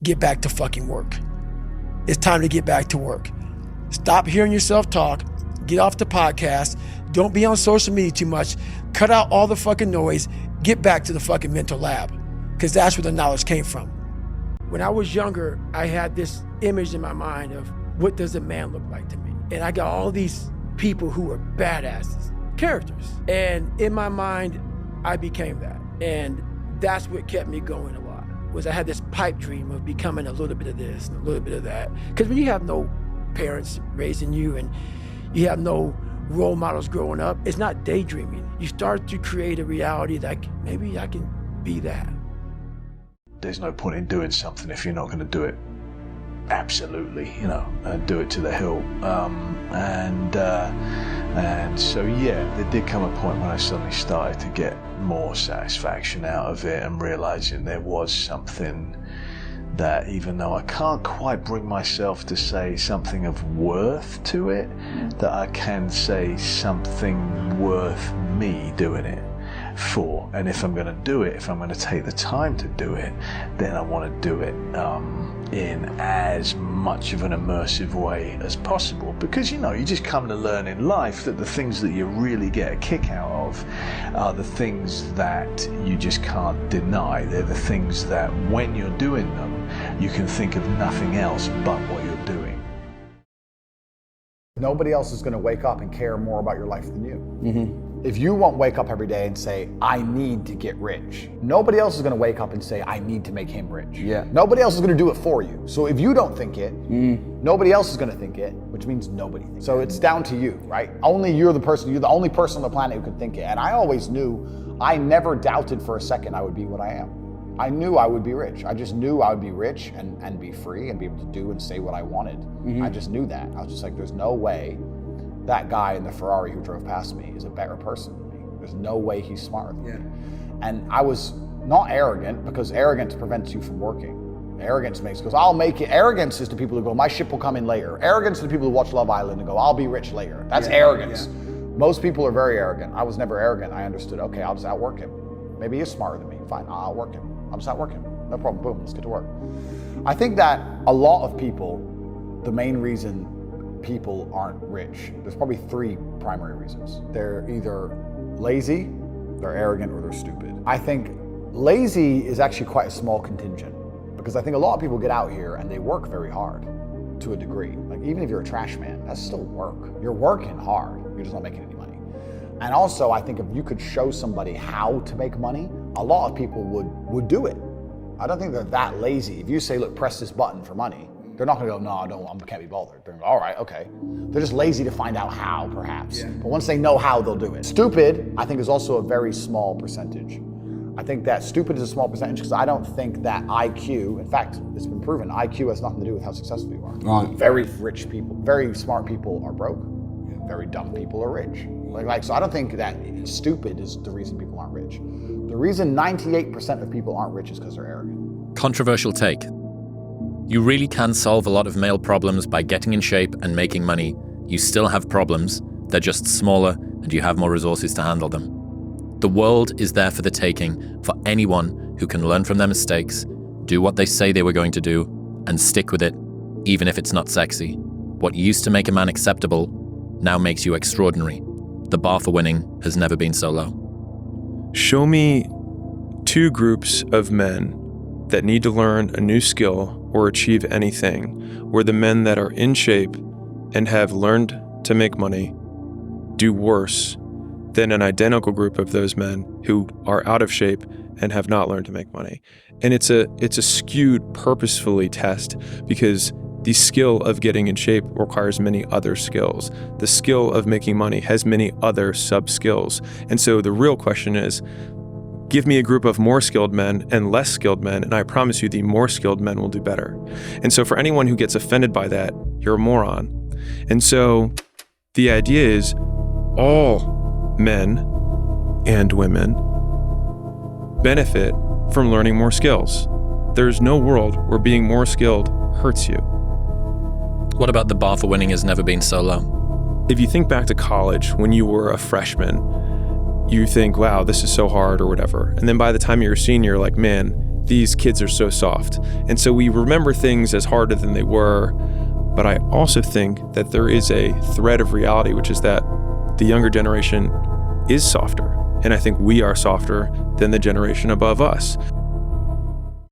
get back to fucking work. It's time to get back to work. Stop hearing yourself talk. Get off the podcast. Don't be on social media too much. Cut out all the fucking noise. Get back to the fucking mental lab, because that's where the knowledge came from. When I was younger, I had this image in my mind of what does a man look like to me? And I got all these people who were badasses, characters. And in my mind, I became that. And that's what kept me going a lot, was I had this pipe dream of becoming a little bit of this and a little bit of that. Because when you have no parents raising you and you have no role models growing up, it's not daydreaming. You start to create a reality that maybe I can be that. There's no point in doing something if you're not going to do it absolutely, and do it to the hill. And so, yeah, there did come a point when I suddenly started to get more satisfaction out of it and realizing there was something that, even though I can't quite bring myself to say something of worth to it, that I can say something worth me doing it for. And if I'm going to do it, if I'm going to take the time to do it, then I want to do it in as much of an immersive way as possible. Because, you just come to learn in life that the things that you really get a kick out of are the things that you just can't deny. They're the things that when you're doing them, you can think of nothing else but what you're doing. Nobody else is going to wake up and care more about your life than you. If you won't wake up every day and say, I need to get rich, nobody else is going to wake up and say, I need to make him rich. Nobody else is going to do it for you. So if you don't think it, nobody else is going to think it, which means nobody thinks it. So it's down to you, right? Only you're the only person on the planet who can think it. And I always knew, I never doubted for a second I would be what I am. I knew I would be rich. I just knew I would be rich and be free and be able to do and say what I wanted. I just knew that. I was just like, there's no way that guy in the Ferrari who drove past me is a better person than me. There's no way he's smarter than me. And I was not arrogant, because arrogance prevents you from working. Arrogance goes, I'll make it. Arrogance is to people who go, my ship will come in later. Arrogance is to people who watch Love Island and go, I'll be rich later. That's arrogance. Most people are very arrogant. I was never arrogant. I understood, okay, I'll just outwork him. Maybe he's smarter than me. Fine, I'll outwork him. I'll just outwork him. No problem, boom, let's get to work. I think that a lot of people, the main reason people aren't rich, there's probably three primary reasons. They're either lazy, they're arrogant, or they're stupid. I think lazy is actually quite a small contingent, because I think a lot of people get out here and they work very hard to a degree. Like, even if you're a trash man, that's still work. You're working hard, you're just not making any money. And also, I think if you could show somebody how to make money, a lot of people would do it. I don't think they're that lazy. If you say, look, press this button for money, they're not gonna go, no, I can't be bothered. They're gonna go, all right, okay. They're just lazy to find out how, perhaps. But once they know how, they'll do it. Stupid, I think, is also a very small percentage. I think that stupid is a small percentage, because I don't think that IQ, in fact, it's been proven, IQ has nothing to do with how successful you are. Very rich people, very smart people are broke. Very dumb people are rich. So I don't think that stupid is the reason people aren't rich. The reason 98% of people aren't rich is because they're arrogant. Controversial take. You really can solve a lot of male problems by getting in shape and making money. You still have problems. They're just smaller and you have more resources to handle them. The world is there for the taking for anyone who can learn from their mistakes, do what they say they were going to do, and stick with it, even if it's not sexy. What used to make a man acceptable now makes you extraordinary. The bar for winning has never been so low. Show me two groups of men that need to learn a new skill or achieve anything, where the men that are in shape and have learned to make money do worse than an identical group of those men who are out of shape and have not learned to make money. And it's a skewed, purposefully test, because the skill of getting in shape requires many other skills. The skill of making money has many other sub-skills. And so the real question is, give me a group of more skilled men and less skilled men, and I promise you the more skilled men will do better. And so for anyone who gets offended by that, you're a moron. And so the idea is all men and women benefit from learning more skills. There's no world where being more skilled hurts you. What about the bar for winning has never been so low? If you think back to college when you were a freshman, you think, wow, this is so hard or whatever. And then by the time you're a senior, you're like, man, these kids are so soft. And so we remember things as harder than they were. But I also think that there is a thread of reality, which is that the younger generation is softer. And I think we are softer than the generation above us.